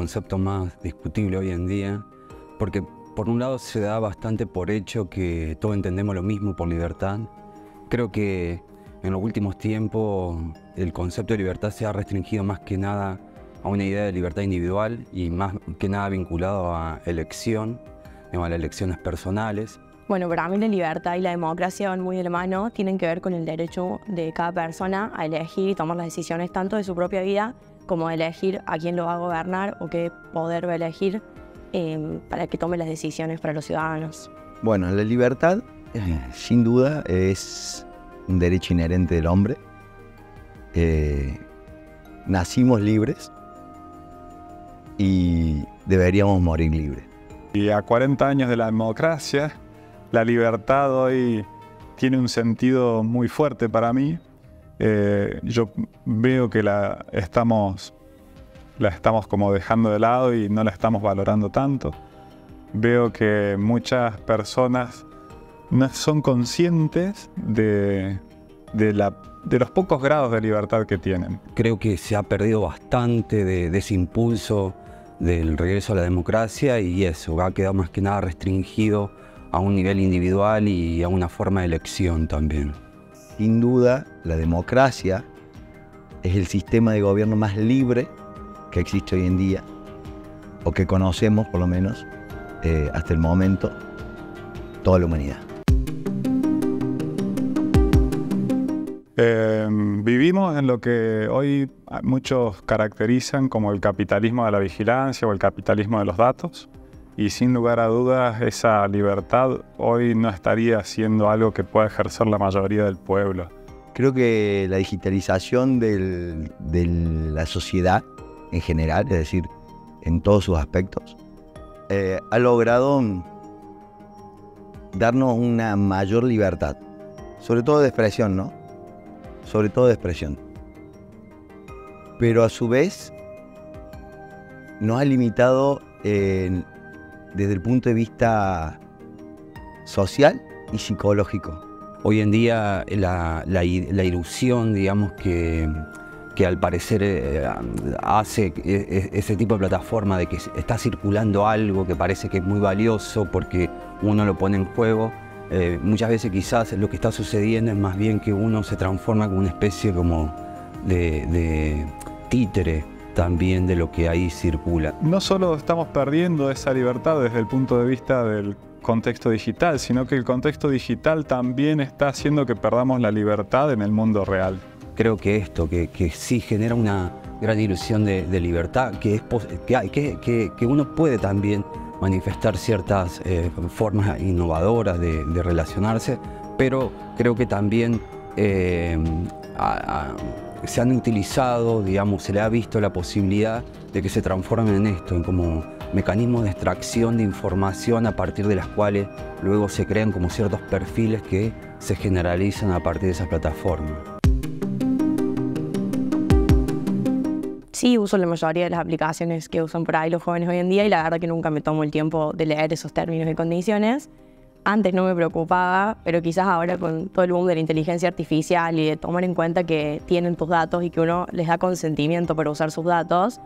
concepto más discutible hoy en día, porque por un lado se da bastante por hecho que todos entendemos lo mismo por libertad. Creo que en los últimos tiempos el concepto de libertad se ha restringido más que nada a una idea de libertad individual y más que nada vinculado a elección, a las elecciones personales. Bueno, para mí la libertad y la democracia van muy de la mano, tienen que ver con el derecho de cada persona a elegir y tomar las decisiones tanto de su propia vida como de elegir a quién lo va a gobernar o qué poder va a elegir para que tome las decisiones para los ciudadanos. Bueno, la libertad, sin duda, es un derecho inherente del hombre. Nacimos libres y deberíamos morir libres. Y a 40 años de la democracia, la libertad hoy tiene un sentido muy fuerte para mí. Yo veo que la estamos como dejando de lado y no la estamos valorando tanto. Veo que muchas personas no son conscientes de los pocos grados de libertad que tienen. Creo que se ha perdido bastante de ese impulso del regreso a la democracia y eso ha quedado más que nada restringido a un nivel individual y a una forma de elección también. Sin duda, la democracia es el sistema de gobierno más libre que existe hoy en día, o que conocemos por lo menos hasta el momento, toda la humanidad. Vivimos en lo que hoy muchos caracterizan como el capitalismo de la vigilancia o el capitalismo de los datos. Y sin lugar a dudas, esa libertad hoy no estaría siendo algo que pueda ejercer la mayoría del pueblo. Creo que la digitalización de la sociedad en general, es decir, en todos sus aspectos, ha logrado darnos una mayor libertad, sobre todo de expresión, ¿no? Sobre todo de expresión. Pero a su vez nos ha limitado desde el punto de vista social y psicológico. Hoy en día la ilusión, digamos, que al parecer hace ese tipo de plataforma de que está circulando algo que parece que es muy valioso porque uno lo pone en juego, muchas veces quizás lo que está sucediendo es más bien que uno se transforma como una especie como de títere también de lo que ahí circula. No solo estamos perdiendo esa libertad desde el punto de vista del contexto digital, sino que el contexto digital también está haciendo que perdamos la libertad en el mundo real. Creo que esto, que sí genera una gran ilusión de libertad, que uno puede también manifestar ciertas formas innovadoras de relacionarse, pero creo que también se han utilizado, digamos, se le ha visto la posibilidad de que se transformen en esto, en como mecanismos de extracción de información a partir de las cuales luego se crean como ciertos perfiles que se generalizan a partir de esas plataformas. Sí, uso la mayoría de las aplicaciones que usan por ahí los jóvenes hoy en día y la verdad que nunca me tomo el tiempo de leer esos términos y condiciones. Antes no me preocupaba, pero quizás ahora con todo el boom de la inteligencia artificial y de tomar en cuenta que tienen tus datos y que uno les da consentimiento para usar sus datos,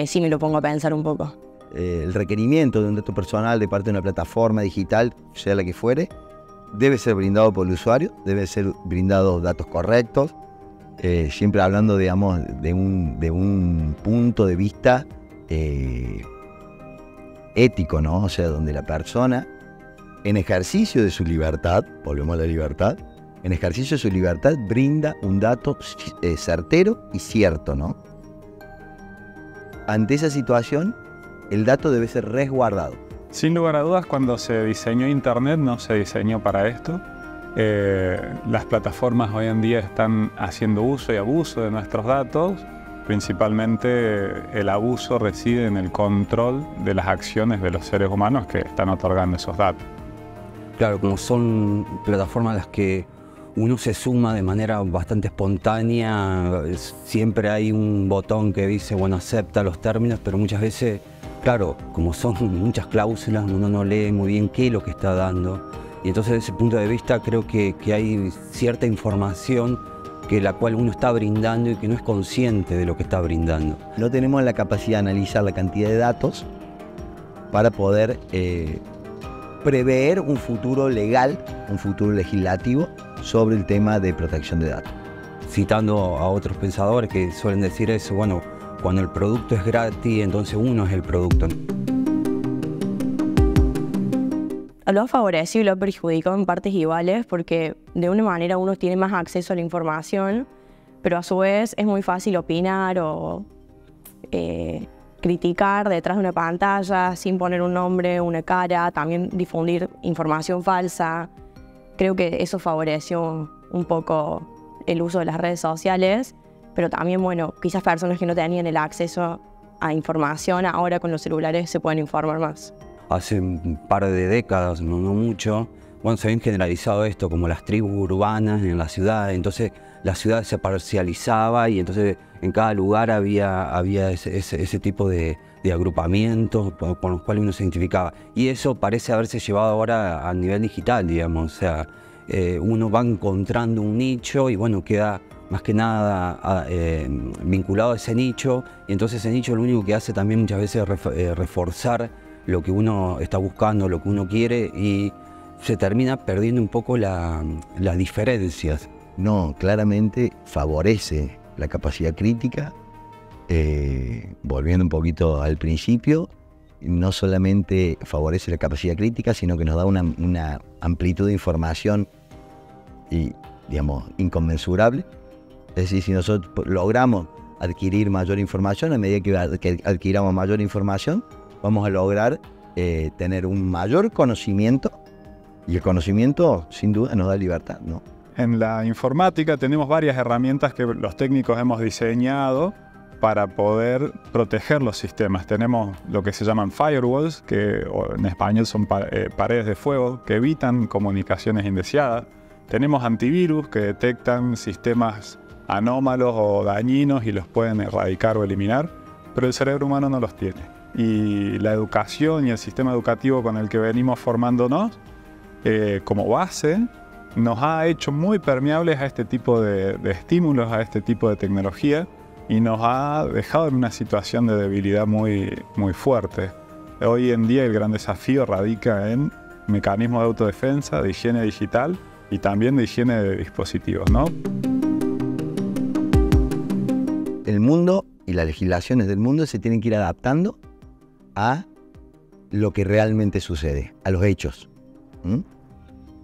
sí me lo pongo a pensar un poco. El requerimiento de un dato personal de parte de una plataforma digital, sea la que fuere, debe ser brindado por el usuario, debe ser brindados datos correctos, siempre hablando, digamos, de un punto de vista ético, ¿no? O sea, donde la persona, en ejercicio de su libertad, volvemos a la libertad, en ejercicio de su libertad brinda un dato certero y cierto, ¿no? Ante esa situación, el dato debe ser resguardado. Sin lugar a dudas, cuando se diseñó Internet no se diseñó para esto. Las plataformas hoy en día están haciendo uso y abuso de nuestros datos. Principalmente el abuso reside en el control de las acciones de los seres humanos que están otorgando esos datos. Claro, como son plataformas a las que uno se suma de manera bastante espontánea, siempre hay un botón que dice, bueno, acepta los términos, pero muchas veces, claro, como son muchas cláusulas, uno no lee muy bien qué es lo que está dando. Y entonces desde ese punto de vista creo que hay cierta información que la cual uno está brindando y que no es consciente de lo que está brindando. No tenemos la capacidad de analizar la cantidad de datos para poder prever un futuro legal, un futuro legislativo sobre el tema de protección de datos. Citando a otros pensadores que suelen decir eso, bueno, cuando el producto es gratis, entonces uno es el producto. Lo ha favorecido y lo ha perjudicado en partes iguales porque de una manera uno tiene más acceso a la información, pero a su vez es muy fácil opinar o criticar detrás de una pantalla sin poner un nombre, una cara, también difundir información falsa. Creo que eso favoreció un poco el uso de las redes sociales, pero también, bueno, quizás personas que no tenían el acceso a información, ahora con los celulares se pueden informar más. Hace un par de décadas, no mucho, bueno, se habían generalizado esto como las tribus urbanas en la ciudad, entonces la ciudad se parcializaba y entonces en cada lugar había ese tipo de agrupamientos con los cuales uno se identificaba. Y eso parece haberse llevado ahora a nivel digital, digamos, o sea, uno va encontrando un nicho y bueno, queda más que nada vinculado a ese nicho, y entonces ese nicho lo único que hace también muchas veces es reforzar lo que uno está buscando, lo que uno quiere, y se termina perdiendo un poco las diferencias. No, claramente favorece la capacidad crítica, volviendo un poquito al principio, no solamente favorece la capacidad crítica, sino que nos da una amplitud de información y, digamos, inconmensurable. Es decir, si nosotros logramos adquirir mayor información, a medida que adquiramos mayor información, vamos a lograr tener un mayor conocimiento, y el conocimiento sin duda nos da libertad, ¿no? En la informática tenemos varias herramientas que los técnicos hemos diseñado para poder proteger los sistemas. Tenemos lo que se llaman firewalls, que en español son paredes de fuego, que evitan comunicaciones indeseadas. Tenemos antivirus que detectan sistemas anómalos o dañinos y los pueden erradicar o eliminar, pero el cerebro humano no los tiene. Y la educación y el sistema educativo con el que venimos formándonos como base nos ha hecho muy permeables a este tipo de estímulos, a este tipo de tecnología, y nos ha dejado en una situación de debilidad muy fuerte. Hoy en día el gran desafío radica en mecanismos de autodefensa, de higiene digital y también de higiene de dispositivos, ¿no? El mundo y las legislaciones del mundo se tienen que ir adaptando a lo que realmente sucede, a los hechos.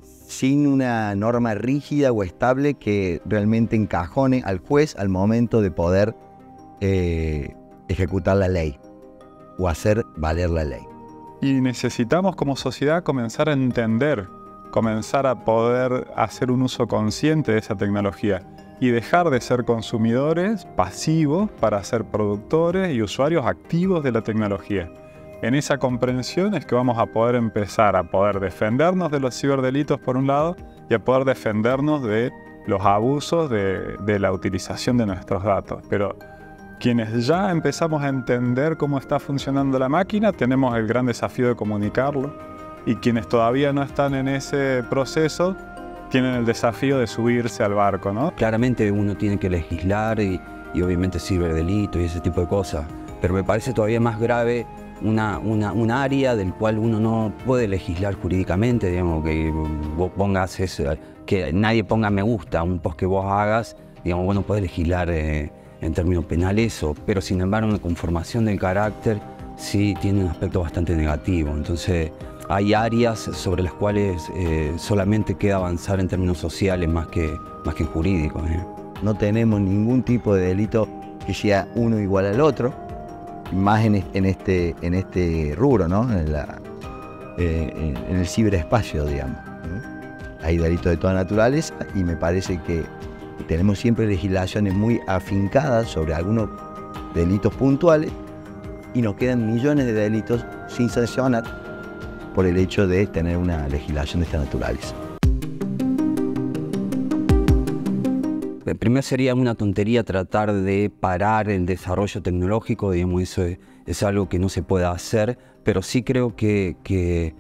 Sin una norma rígida o estable que realmente encajone al juez al momento de poder ejecutar la ley o hacer valer la ley. Y necesitamos como sociedad comenzar a entender, comenzar a poder hacer un uso consciente de esa tecnología y dejar de ser consumidores pasivos para ser productores y usuarios activos de la tecnología. En esa comprensión es que vamos a poder empezar a poder defendernos de los ciberdelitos por un lado y a poder defendernos de los abusos de la utilización de nuestros datos. Pero quienes ya empezamos a entender cómo está funcionando la máquina, tenemos el gran desafío de comunicarlo, y quienes todavía no están en ese proceso tienen el desafío de subirse al barco, ¿no? Claramente uno tiene que legislar y obviamente ciberdelito y ese tipo de cosas, pero me parece todavía más grave un área del cual uno no puede legislar jurídicamente, digamos, que vos pongas eso, que nadie ponga me gusta a un post que vos hagas, digamos, vos no podés legislar en términos penales eso, pero sin embargo la conformación del carácter sí tiene un aspecto bastante negativo. Entonces hay áreas sobre las cuales solamente queda avanzar en términos sociales más que jurídicos. No tenemos ningún tipo de delito que sea uno igual al otro, más en este rubro, ¿no? En el ciberespacio, digamos, ¿no? Hay delitos de toda naturaleza y me parece que tenemos siempre legislaciones muy afincadas sobre algunos delitos puntuales y nos quedan millones de delitos sin sancionar por el hecho de tener una legislación de esta naturaleza. Primero sería una tontería tratar de parar el desarrollo tecnológico, digamos, eso es algo que no se puede hacer, pero sí creo que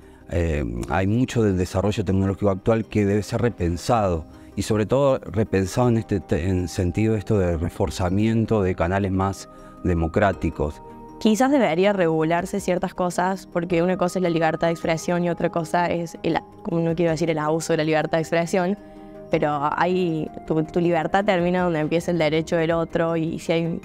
hay mucho del desarrollo tecnológico actual que debe ser repensado y sobre todo repensado en sentido esto de reforzamiento de canales más democráticos. Quizás debería regularse ciertas cosas, porque una cosa es la libertad de expresión y otra cosa es, como no quiero decir el abuso de la libertad de expresión, pero tu libertad termina donde empieza el derecho del otro, y si hay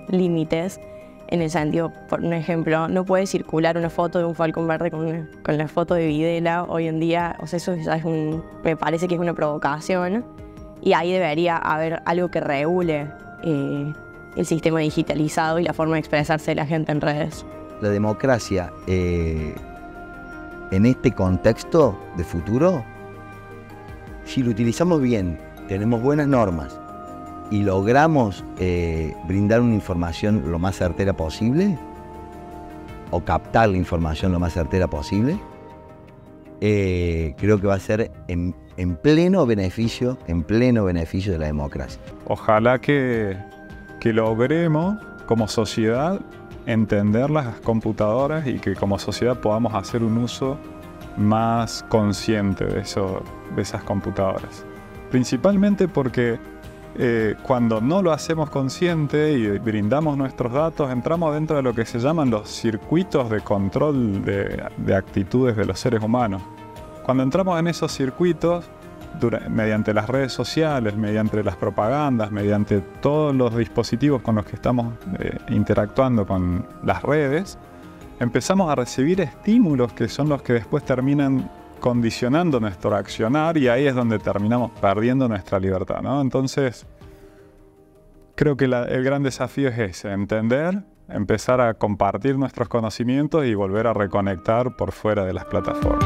límites, en el sentido, por un ejemplo, no puede circular una foto de un falcón verde con la foto de Videla hoy en día. O sea, eso ya me parece que es una provocación, y ahí debería haber algo que regule el sistema digitalizado y la forma de expresarse de la gente en redes. La democracia, en este contexto de futuro, si lo utilizamos bien, tenemos buenas normas y logramos brindar una información lo más certera posible, o captar la información lo más certera posible, creo que va a ser en pleno beneficio de la democracia. Ojalá que logremos como sociedad entender las computadoras y que como sociedad podamos hacer un uso más consciente de esas computadoras. Principalmente porque cuando no lo hacemos consciente y brindamos nuestros datos, entramos dentro de lo que se llaman los circuitos de control de actitudes de los seres humanos. Cuando entramos en esos circuitos, mediante las redes sociales, mediante las propagandas, mediante todos los dispositivos con los que estamos interactuando con las redes, empezamos a recibir estímulos que son los que después terminan condicionando nuestro accionar, y ahí es donde terminamos perdiendo nuestra libertad, ¿no? Entonces, creo que el gran desafío es ese: entender, empezar a compartir nuestros conocimientos y volver a reconectar por fuera de las plataformas.